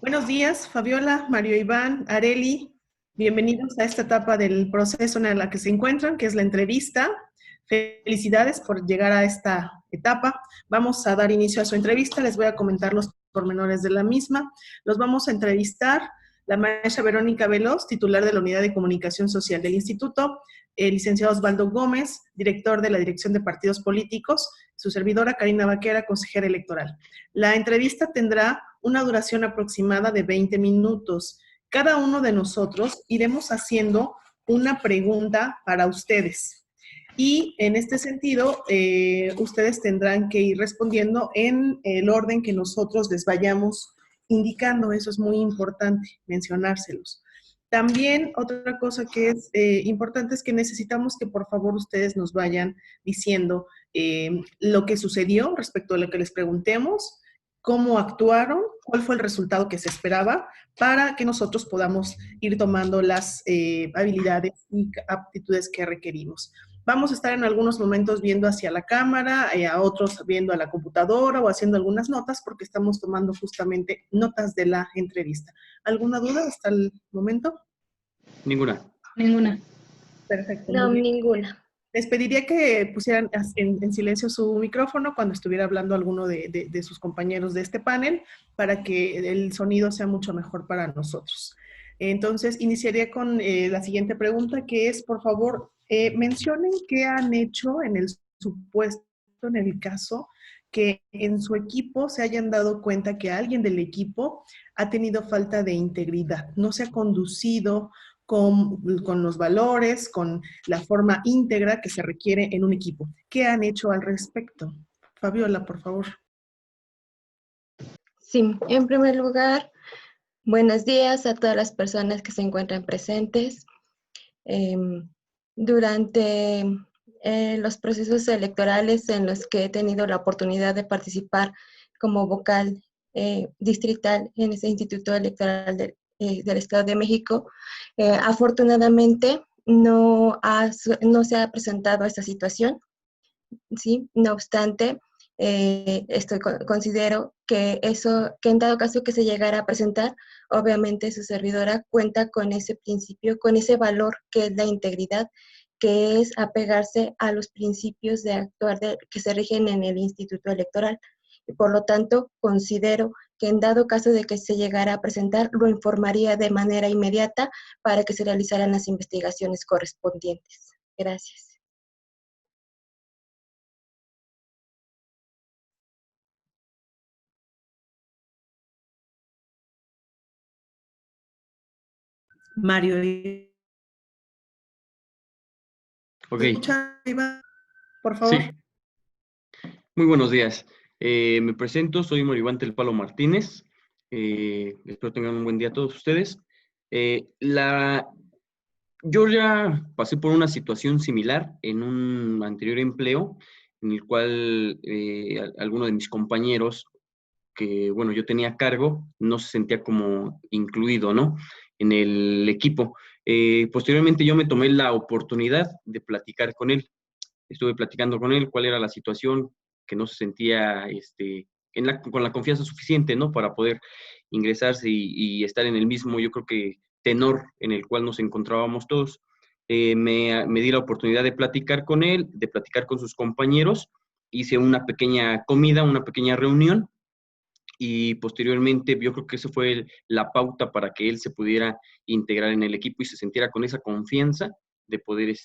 Buenos días, Fabiola, Mario Iván, Areli. Bienvenidos a esta etapa del proceso en la que se encuentran, que es la entrevista. Felicidades por llegar a esta etapa. Vamos a dar inicio a su entrevista. Les voy a comentar los pormenores de la misma. Los vamos a entrevistar la maestra Verónica Veloz, titular de la Unidad de Comunicación Social del Instituto, el licenciado Osvaldo Gómez, director de la Dirección de Partidos Políticos, su servidora Karina Vaquera, consejera electoral. La entrevista tendrá una duración aproximada de 20 minutos. Cada uno de nosotros iremos haciendo una pregunta para ustedes. Y en este sentido, ustedes tendrán que ir respondiendo en el orden que nosotros les vayamos indicando. Eso es muy importante mencionárselos. También otra cosa que es importante es que necesitamos que por favor ustedes nos vayan diciendo lo que sucedió respecto a lo que les preguntemos, cómo actuaron, cuál fue el resultado que se esperaba, para que nosotros podamos ir tomando las habilidades y aptitudes que requerimos. Vamos a estar en algunos momentos viendo hacia la cámara, a otros viendo a la computadora o haciendo algunas notas porque estamos tomando justamente notas de la entrevista. ¿Alguna duda hasta el momento? Ninguna. Ninguna. Perfecto. No, Muy bien. ninguna. Les pediría que pusieran en silencio su micrófono cuando estuviera hablando alguno de sus compañeros de este panel para que el sonido sea mucho mejor para nosotros. Entonces, iniciaría con la siguiente pregunta, que es, por favor, mencionen qué han hecho en el supuesto, en el caso que en su equipo se hayan dado cuenta que alguien del equipo ha tenido falta de integridad, no se ha conducido con los valores, con la forma íntegra que se requiere en un equipo. ¿Qué han hecho al respecto? Fabiola, por favor. Sí, en primer lugar, buenos días a todas las personas que se encuentran presentes. Durante los procesos electorales en los que he tenido la oportunidad de participar como vocal distrital en ese Instituto Electoral del Estado de México, afortunadamente no se ha presentado esta situación, ¿sí? No obstante, considero que que en dado caso que se llegara a presentar, obviamente su servidora cuenta con ese principio, con ese valor que es la integridad, que es apegarse a los principios de actuar que se rigen en el Instituto Electoral. Y por lo tanto, considero que en dado caso de que se llegara a presentar, lo informaría de manera inmediata para que se realizaran las investigaciones correspondientes. Gracias. Mario. Ok. Por favor. Sí. Muy buenos días. Me presento, soy Mario del Palo Martínez. Espero tengan un buen día a todos ustedes. Yo ya pasé por una situación similar en un anterior empleo, en el cual alguno de mis compañeros que, bueno, yo tenía a cargo, no se sentía como incluido, ¿no? En el equipo. Posteriormente yo me tomé la oportunidad de platicar con él. Estuve platicando con él cuál era la situación, que no se sentía con la confianza suficiente, ¿no? Para poder ingresarse y estar en el mismo, yo creo que, tenor en el cual nos encontrábamos todos. Me di la oportunidad de platicar con él, de platicar con sus compañeros. Hice una pequeña comida, una pequeña reunión, y posteriormente yo creo que eso fue la pauta para que él se pudiera integrar en el equipo y se sintiera con esa confianza de poder,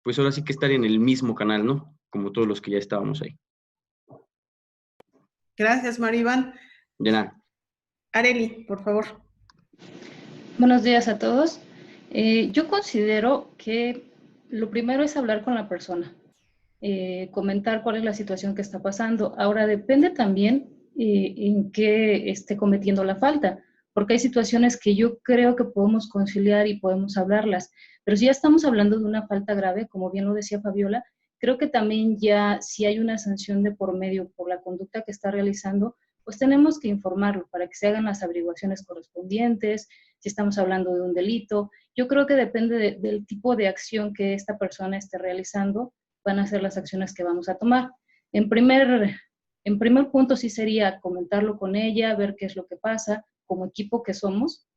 pues ahora sí que estar en el mismo canal, ¿no? Como todos los que ya estábamos ahí. Gracias, Maribán. De nada. Areli, por favor. Buenos días a todos. Yo considero que lo primero es hablar con la persona, comentar cuál es la situación que está pasando. Ahora depende también en qué esté cometiendo la falta, porque hay situaciones que yo creo que podemos conciliar y podemos hablarlas, pero si ya estamos hablando de una falta grave, como bien lo decía Fabiola, creo que también ya si hay una sanción de por medio por la conducta que está realizando, pues tenemos que informarlo para que se hagan las averiguaciones correspondientes, si estamos hablando de un delito. Yo creo que depende del tipo de acción que esta persona esté realizando, van a ser las acciones que vamos a tomar. En primer En primer punto sí sería comentarlo con ella, ver qué es lo que pasa, como equipo que somos,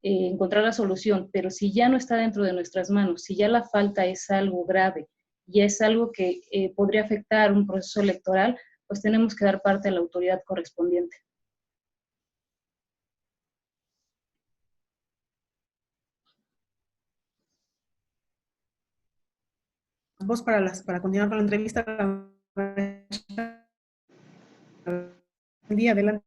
encontrar la solución, pero si ya no está dentro de nuestras manos, si ya la falta es algo grave y es algo que podría afectar un proceso electoral, pues tenemos que dar parte a la autoridad correspondiente. Vos para continuar con la entrevista. Día, adelante.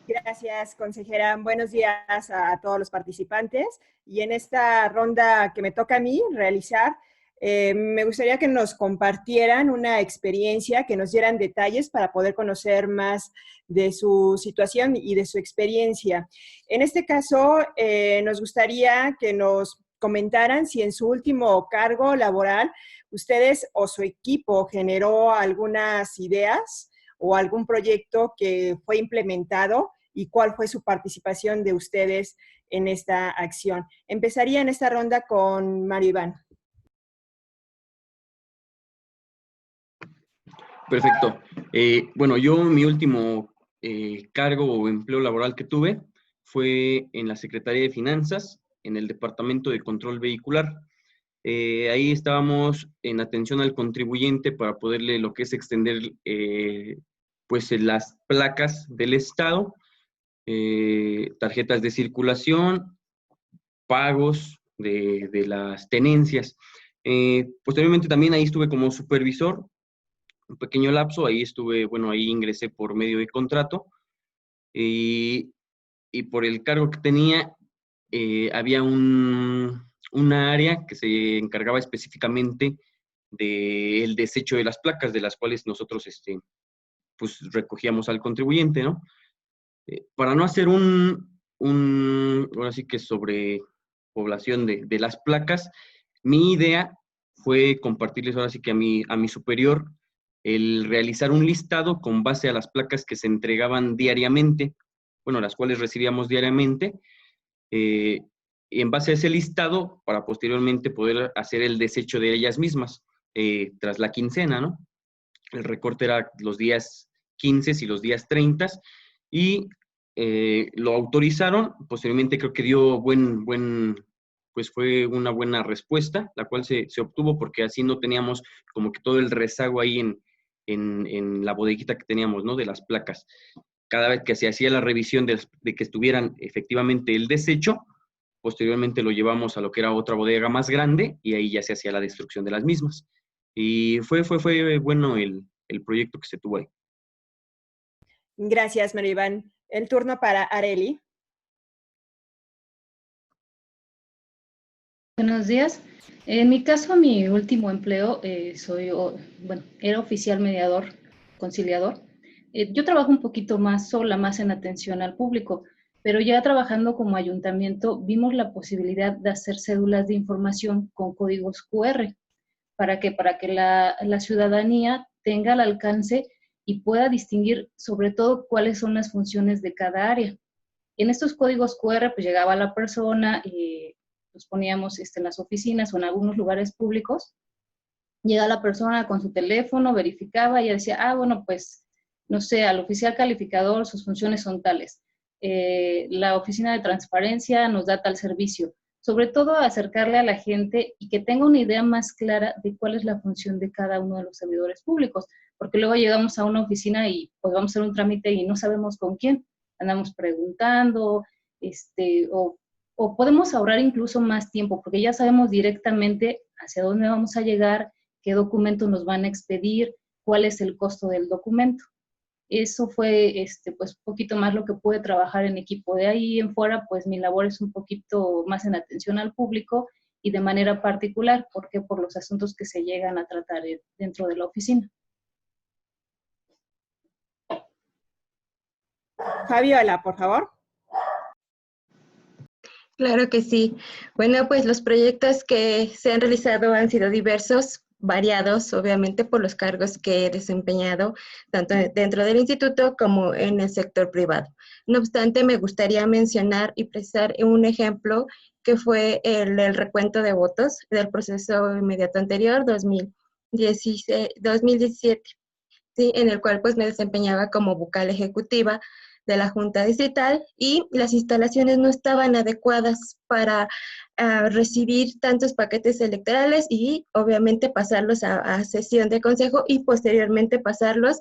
Gracias, consejera. Buenos días a todos los participantes. Y en esta ronda que me toca a mí realizar, me gustaría que nos compartieran una experiencia, que nos dieran detalles para poder conocer más de su situación y de su experiencia. En este caso, nos gustaría que nos comentaran si en su último cargo laboral ustedes o su equipo generó algunas ideas o algún proyecto que fue implementado y cuál fue su participación de ustedes en esta acción. Empezaría en esta ronda con Mario Iván. Perfecto. Bueno, yo mi último cargo o empleo laboral que tuve fue en la Secretaría de Finanzas, en el Departamento de Control Vehicular. Ahí estábamos en atención al contribuyente para poderle lo que es extender pues las placas del Estado, tarjetas de circulación, pagos de las tenencias. Posteriormente también ahí estuve como supervisor, un pequeño lapso, ahí estuve, bueno, ahí ingresé por medio de contrato y por el cargo que tenía había una área que se encargaba específicamente del desecho de las placas, de las cuales nosotros pues recogíamos al contribuyente, ¿no? Para no hacer ahora sí que sobrepoblación de las placas, mi idea fue compartirles ahora sí que a mi superior el realizar un listado con base a las placas que se entregaban diariamente, bueno, las cuales recibíamos diariamente, y en base a ese listado, para posteriormente poder hacer el desecho de ellas mismas, tras la quincena, ¿no? El recorte era los días 15 y los días 30, y lo autorizaron. Posteriormente creo que dio pues fue una buena respuesta, la cual se obtuvo porque así no teníamos como que todo el rezago ahí en la bodeguita que teníamos, ¿no? De las placas. Cada vez que se hacía la revisión de que estuvieran efectivamente el desecho, posteriormente lo llevamos a lo que era otra bodega más grande y ahí ya se hacía la destrucción de las mismas. Y fue bueno el proyecto que se tuvo ahí. Gracias, Mario Iván. El turno para Arely. Buenos días. En mi caso, mi último empleo, era oficial mediador, conciliador. Yo trabajo un poquito más sola, más en atención al público, pero ya trabajando como ayuntamiento vimos la posibilidad de hacer cédulas de información con códigos QR. ¿Para qué? Para que la ciudadanía tenga al alcance y pueda distinguir sobre todo cuáles son las funciones de cada área. En estos códigos QR pues llegaba la persona, los poníamos en las oficinas o en algunos lugares públicos, llega la persona con su teléfono, verificaba y decía, bueno, pues, no sé, al oficial calificador sus funciones son tales. La oficina de transparencia nos da tal servicio. Sobre todo acercarle a la gente y que tenga una idea más clara de cuál es la función de cada uno de los servidores públicos, porque luego llegamos a una oficina y pues vamos a hacer un trámite y no sabemos con quién, andamos preguntando, o podemos ahorrar incluso más tiempo, porque ya sabemos directamente hacia dónde vamos a llegar, qué documentos nos van a expedir, cuál es el costo del documento. Eso fue, pues, un poquito más lo que pude trabajar en equipo. De ahí en fuera, pues, mi labor es un poquito más en atención al público y de manera particular, porque por los asuntos que se llegan a tratar dentro de la oficina. Fabiola, por favor. Claro que sí. Bueno, pues los proyectos que se han realizado han sido diversos, variados, obviamente, por los cargos que he desempeñado, tanto dentro del instituto como en el sector privado. No obstante, me gustaría mencionar y precisar un ejemplo que fue el recuento de votos del proceso inmediato anterior, 2017. ¿sí? En el cual pues me desempeñaba como vocal ejecutiva de la Junta Distrital y las instalaciones no estaban adecuadas para recibir tantos paquetes electorales y obviamente pasarlos a sesión de consejo y posteriormente pasarlos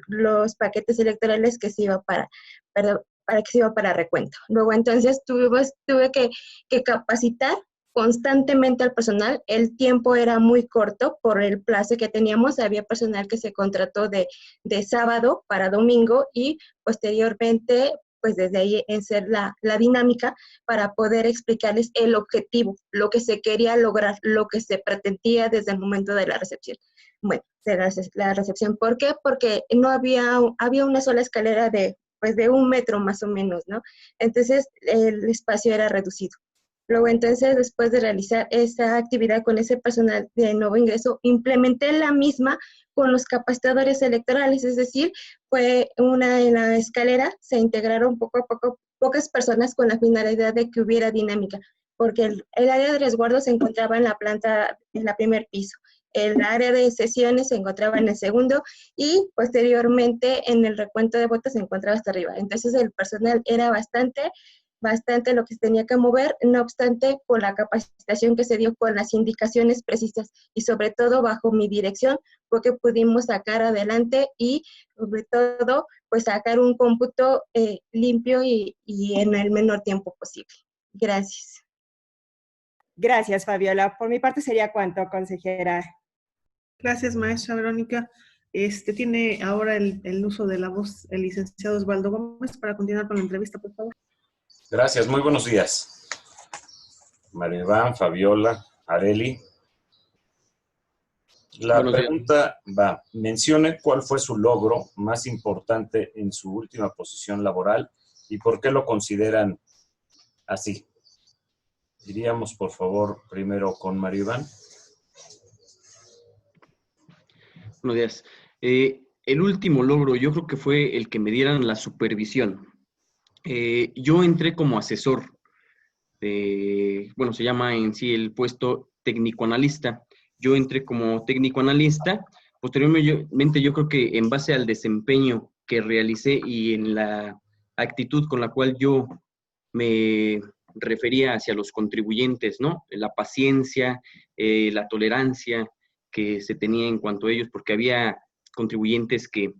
los paquetes electorales que se iba para que se iba para recuento. Luego entonces tuve que capacitar constantemente al personal. El tiempo era muy corto por el plazo que teníamos. Había personal que se contrató de sábado para domingo y posteriormente, pues desde ahí en ser la dinámica para poder explicarles el objetivo, lo que se quería lograr, lo que se pretendía desde el momento de la recepción. Bueno, de la recepción. ¿Por qué? Porque no había una sola escalera de 1 metro más o menos, ¿no? Entonces, el espacio era reducido. Luego, entonces, después de realizar esa actividad con ese personal de nuevo ingreso, implementé la misma con los capacitadores electorales, es decir, fue en la escalera, se integraron poco a poco pocas personas con la finalidad de que hubiera dinámica, porque el área de resguardo se encontraba en la planta, en la primer piso, el área de sesiones se encontraba en el segundo y posteriormente en el recuento de votos se encontraba hasta arriba. Entonces el personal era bastante lo que se tenía que mover, no obstante, con la capacitación que se dio con las indicaciones precisas y sobre todo bajo mi dirección, fue que pudimos sacar adelante y sobre todo, pues sacar un cómputo limpio y en el menor tiempo posible. Gracias. Gracias, Fabiola. Por mi parte sería cuanto, consejera. Gracias, maestra Verónica. Tiene ahora el uso de la voz el licenciado Osvaldo Gómez para continuar con la entrevista, por favor. Gracias, muy buenos días. María Iván, Fabiola, Areli. La pregunta va, mencione cuál fue su logro más importante en su última posición laboral y por qué lo consideran así. Iríamos, por favor, primero con María Iván. Buenos días. El último logro yo creo que fue el que me dieran la supervisión. Yo entré como asesor, se llama en sí el puesto técnico analista. Yo entré como técnico analista. Posteriormente yo creo que en base al desempeño que realicé y en la actitud con la cual yo me refería hacia los contribuyentes, ¿no? La paciencia, la tolerancia que se tenía en cuanto a ellos, porque había contribuyentes que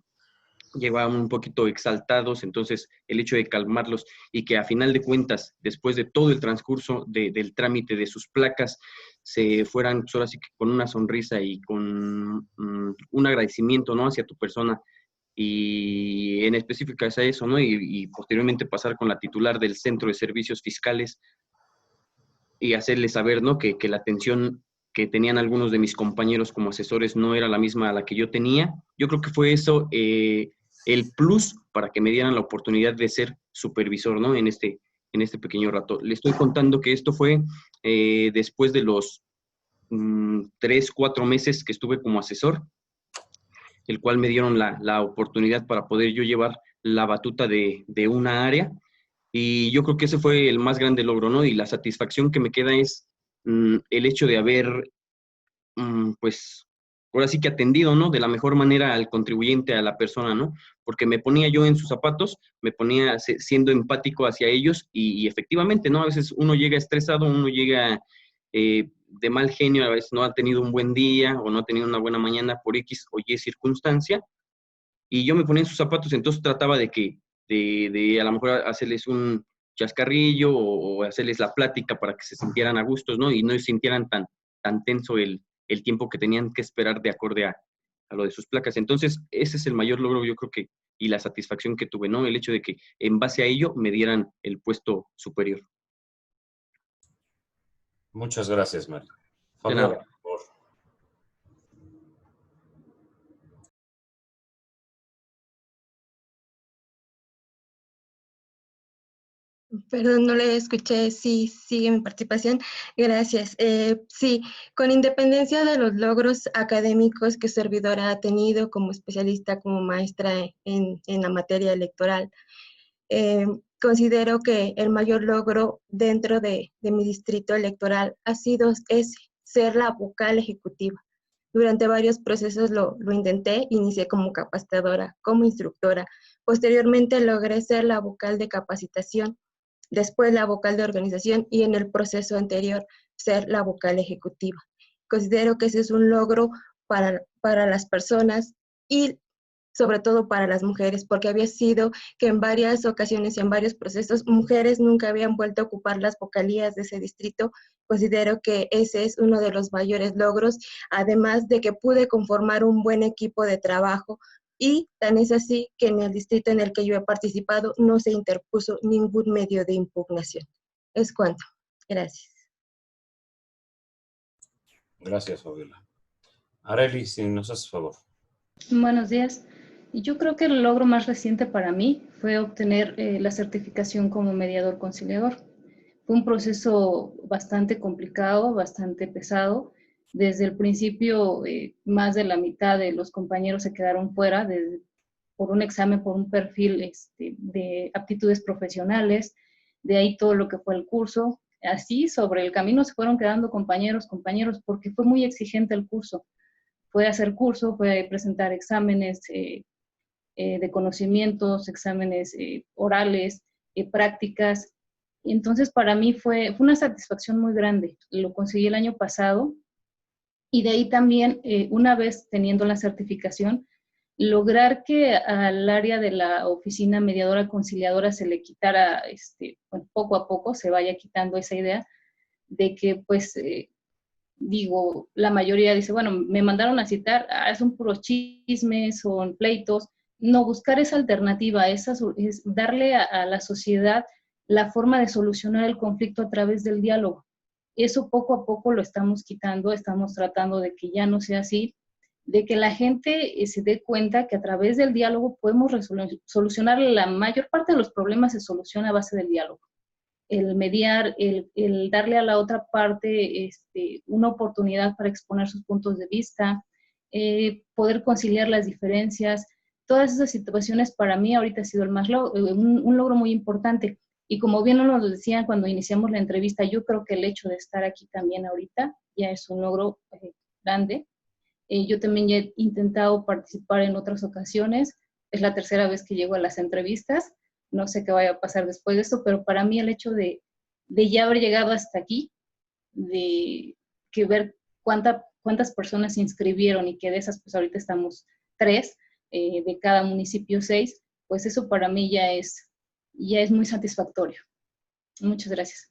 llegaban un poquito exaltados, entonces el hecho de calmarlos y que a final de cuentas, después de todo el transcurso del trámite de sus placas, se fueran pues ahora sí que con una sonrisa y con un agradecimiento, ¿no? Hacia tu persona y en específico hacia eso, ¿no? Y posteriormente pasar con la titular del Centro de Servicios Fiscales y hacerles saber, ¿no? Que la atención que tenían algunos de mis compañeros como asesores no era la misma a la que yo tenía. Yo creo que fue eso el plus para que me dieran la oportunidad de ser supervisor, ¿no? En este pequeño rato. Le estoy contando que esto fue después de los 3, 4 meses que estuve como asesor, el cual me dieron la oportunidad para poder yo llevar la batuta de una área. Y yo creo que ese fue el más grande logro, ¿no? Y la satisfacción que me queda es el hecho de haber, pues, ahora sí que atendido, ¿no? De la mejor manera al contribuyente, a la persona, ¿no? Porque me ponía yo en sus zapatos, me ponía siendo empático hacia ellos y efectivamente, ¿no? A veces uno llega estresado, uno llega de mal genio, a veces no ha tenido un buen día o no ha tenido una buena mañana por X o Y circunstancia, y yo me ponía en sus zapatos, entonces trataba de que, de a lo mejor hacerles un chascarrillo o hacerles la plática para que se sintieran a gustos, ¿no? Y no sintieran tan tenso el tiempo que tenían que esperar de acorde a lo de sus placas. Entonces, ese es el mayor logro, yo creo que, y la satisfacción que tuve, ¿no? El hecho de que en base a ello me dieran el puesto superior. Muchas gracias, María. De nada. Por favor. Perdón, no le escuché. Sí, sigue mi participación. Gracias. Sí, con independencia de los logros académicos que servidora ha tenido como especialista, como maestra en la materia electoral, considero que el mayor logro dentro de mi distrito electoral ha sido ese, ser la vocal ejecutiva. Durante varios procesos lo intenté, inicié como capacitadora, como instructora. Posteriormente logré ser la vocal de capacitación, después la vocal de organización y en el proceso anterior ser la vocal ejecutiva. Considero que ese es un logro para las personas y sobre todo para las mujeres, porque había sido que en varias ocasiones y en varios procesos mujeres nunca habían vuelto a ocupar las vocalías de ese distrito. Considero que ese es uno de los mayores logros, además de que pude conformar un buen equipo de trabajo y tan es así que en el distrito en el que yo he participado no se interpuso ningún medio de impugnación. Es cuanto. Gracias. Gracias, Fabiola. Arely, si nos haces favor. Buenos días. Yo creo que el logro más reciente para mí fue obtener la certificación como mediador conciliador. Fue un proceso bastante complicado, bastante pesado. Desde el principio, más de la mitad de los compañeros se quedaron fuera por un examen, por un perfil de aptitudes profesionales. De ahí todo lo que fue el curso. Así, sobre el camino se fueron quedando compañeros, porque fue muy exigente el curso. Fue hacer curso, fue presentar exámenes de conocimientos, exámenes orales, prácticas. Y entonces para mí fue una satisfacción muy grande. Lo conseguí el año pasado y de ahí también, una vez teniendo la certificación, lograr que al área de la oficina mediadora conciliadora se le quitara, bueno, poco a poco se vaya quitando esa idea de que pues digo, la mayoría dice, bueno, me mandaron a citar, son puros chismes, son pleitos. No, buscar esa alternativa, es darle a la sociedad la forma de solucionar el conflicto a través del diálogo. Eso poco a poco lo estamos quitando, estamos tratando de que ya no sea así, de que la gente se dé cuenta que a través del diálogo podemos solucionar la mayor parte de los problemas, se soluciona a base del diálogo. El mediar, el darle a la otra parte una oportunidad para exponer sus puntos de vista, poder conciliar las diferencias. Todas esas situaciones para mí ahorita ha sido un logro muy importante. Y como bien nos decían cuando iniciamos la entrevista, yo creo que el hecho de estar aquí también ahorita ya es un logro grande. Yo también ya he intentado participar en otras ocasiones. Es la tercera vez que llego a las entrevistas. No sé qué vaya a pasar después de esto, pero para mí el hecho de ya haber llegado hasta aquí, de que ver cuántas personas se inscribieron y que de esas pues ahorita estamos 3, de cada municipio 6, pues eso para mí ya es muy satisfactorio. Muchas gracias.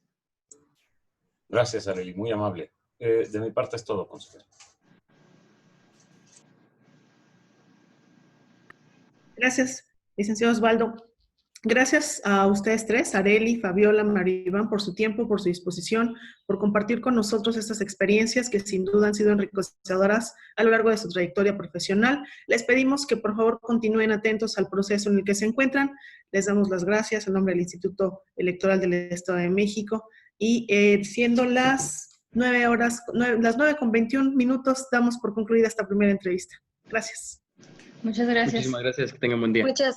Gracias, Arely, muy amable. De mi parte es todo, consejero. Gracias, licenciado Osvaldo. Gracias a ustedes tres, Arely, Fabiola, María Iván, por su tiempo, por su disposición, por compartir con nosotros estas experiencias que sin duda han sido enriquecedoras a lo largo de su trayectoria profesional. Les pedimos que por favor continúen atentos al proceso en el que se encuentran. Les damos las gracias en nombre del Instituto Electoral del Estado de México y siendo las 9:21, damos por concluida esta primera entrevista. Gracias. Muchas gracias. Muchísimas gracias, que tengan buen día. Muchas